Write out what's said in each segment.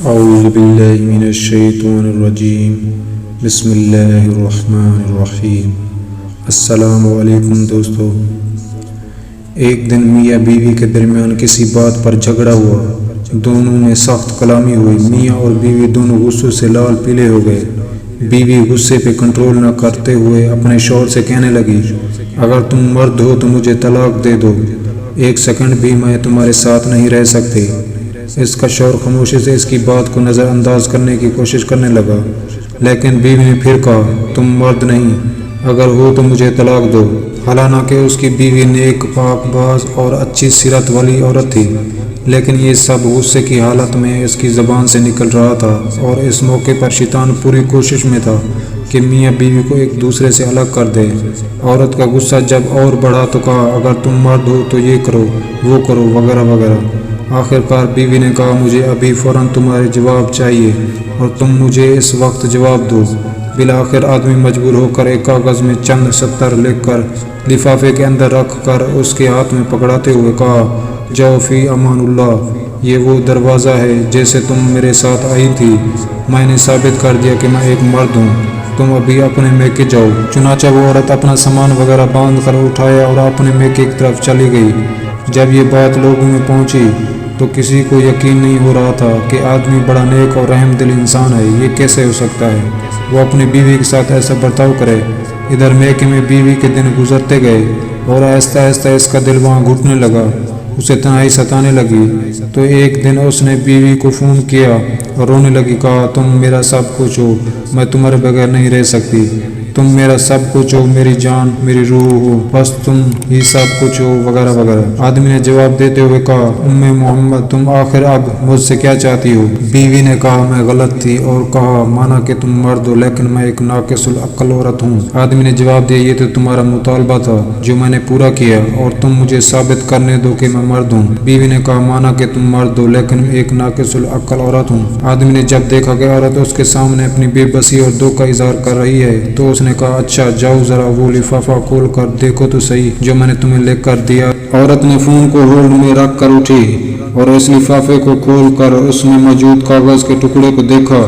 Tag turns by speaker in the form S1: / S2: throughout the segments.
S1: اعوذ باللہ من الشیطان الرجیم بسم اللہ الرحمن الرحیم۔ السلام علیکم دوستو۔ ایک دن میاں بیوی کے درمیان کسی بات پر جھگڑا ہوا، دونوں میں سخت کلامی ہوئی۔ میاں اور بیوی دونوں غصے سے لال پیلے ہو گئے۔ بیوی غصے پہ کنٹرول نہ کرتے ہوئے اپنے شوہر سے کہنے لگی، اگر تم مرد ہو تو مجھے طلاق دے دو، ایک سیکنڈ بھی میں تمہارے ساتھ نہیں رہ سکتی۔ اس کا شوہر خاموشی سے اس کی بات کو نظر انداز کرنے کی کوشش کرنے لگا، لیکن بیوی نے پھر کہا، تم مرد نہیں، اگر ہو تو مجھے طلاق دو۔ حالانکہ اس کی بیوی نیک، پاک باز اور اچھی سیرت والی عورت تھی، لیکن یہ سب غصے کی حالت میں اس کی زبان سے نکل رہا تھا، اور اس موقع پر شیطان پوری کوشش میں تھا کہ میاں بیوی کو ایک دوسرے سے الگ کر دے۔ عورت کا غصہ جب اور بڑھا تو کہا، اگر تم مرد ہو تو یہ کرو، وہ کرو، وغیرہ وغیرہ۔ آخر کار بیوی نے کہا، مجھے ابھی فوراً تمہارے جواب چاہیے اور تم مجھے اس وقت جواب دو۔ بالآخر آدمی مجبور ہو کر ایک کاغذ میں چند سطر لکھ کر لفافے کے اندر رکھ کر اس کے ہاتھ میں پکڑاتے ہوئے کہا، جاؤ فی امان اللہ، یہ وہ دروازہ ہے جیسے تم میرے ساتھ آئی تھی، میں نے ثابت کر دیا کہ میں ایک مرد ہوں، تم ابھی اپنے میکے جاؤ۔ چنانچہ وہ عورت اپنا سامان وغیرہ باندھ کر اٹھایا اور اپنے میکے کی طرف چلی گئی۔ جب یہ بات لوگوں میں پہنچی تو کسی کو یقین نہیں ہو رہا تھا کہ آدمی بڑا نیک اور رحم دل انسان ہے، یہ کیسے ہو سکتا ہے وہ اپنی بیوی کے ساتھ ایسا برتاؤ کرے۔ ادھر میکے میں بیوی کے دن گزرتے گئے اور آہستہ آہستہ اس کا دل وہاں گھٹنے لگا، اسے تنہائی ستانے لگی۔ تو ایک دن اس نے بیوی کو فون کیا اور رونے لگی، کہا، تم میرا سب کچھ ہو، میں تمہارے بغیر نہیں رہ سکتی، تم میرا سب کچھ ہو، میری جان، میری روح ہو، بس تم ہی سب کچھ ہو، وغیرہ وغیرہ۔ آدمی نے جواب دیتے ہوئے کہا، ام محمد، تم آخر اب مجھ سے کیا چاہتی ہو؟ بیوی نے کہا، میں غلط تھی، اور کہا، مانا کہ تم مرد ہو لیکن میں ایک ناقص العقل عورت ہوں۔ آدمی نے جواب دیا، یہ تو تمہارا مطالبہ تھا جو میں نے پورا کیا، اور تم مجھے ثابت کرنے دو کہ میں مرد ہوں۔ بیوی نے کہا، مانا کہ تم مرد ہو لیکن ایک ناقص العقل عورت ہوں۔ آدمی نے جب دیکھا کہ عورت اس کے سامنے اپنی بے بسی اور دکھ کا اظہار کر رہی ہے تو اس نے کہا، اچھا جاؤ ذرا وہ لفافہ کھول کر دیکھو تو صحیح جو میں نے تمہیں لکھ کر دیا۔ عورت نے فون کو ہولڈ میں رکھ کر اٹھی اور اس لفافے کو کھول کر اس میں موجود کاغذ کے ٹکڑے کو دیکھا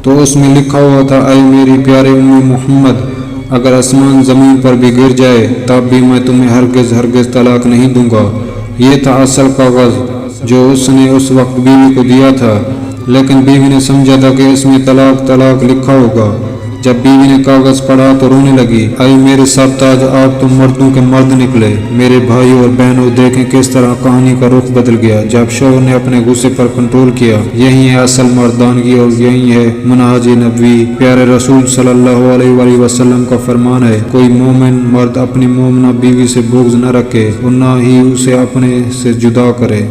S1: تو اس میں لکھا ہوا تھا، اے میری پیارے ام محمد، اگر آسمان زمین پر بھی گر جائے تب بھی میں تمہیں ہرگز ہرگز طلاق نہیں دوں گا۔ یہ تھا اصل کاغذ جو اس نے اس وقت بیوی کو دیا تھا، لیکن بیوی نے سمجھا تھا کہ اس میں طلاق طلاق لکھا ہوگا۔ جب بیوی نے کاغذ پڑھا تو رونے لگی، اے میرے سرتاج، آپ تو مردوں کے مرد نکلے۔ میرے بھائیوں اور بہنوں، دیکھیں کس طرح کہانی کا رخ بدل گیا جب شوہر نے اپنے غصے پر کنٹرول کیا۔ یہی ہے اصل مردانگی اور یہی ہے منہاج نبوی۔ پیارے رسول صلی اللہ علیہ وآلہ وسلم کا فرمان ہے، کوئی مومن مرد اپنی مومنہ بیوی سے بغض نہ رکھے اور نہ ہی اسے اپنے سے جدا کرے۔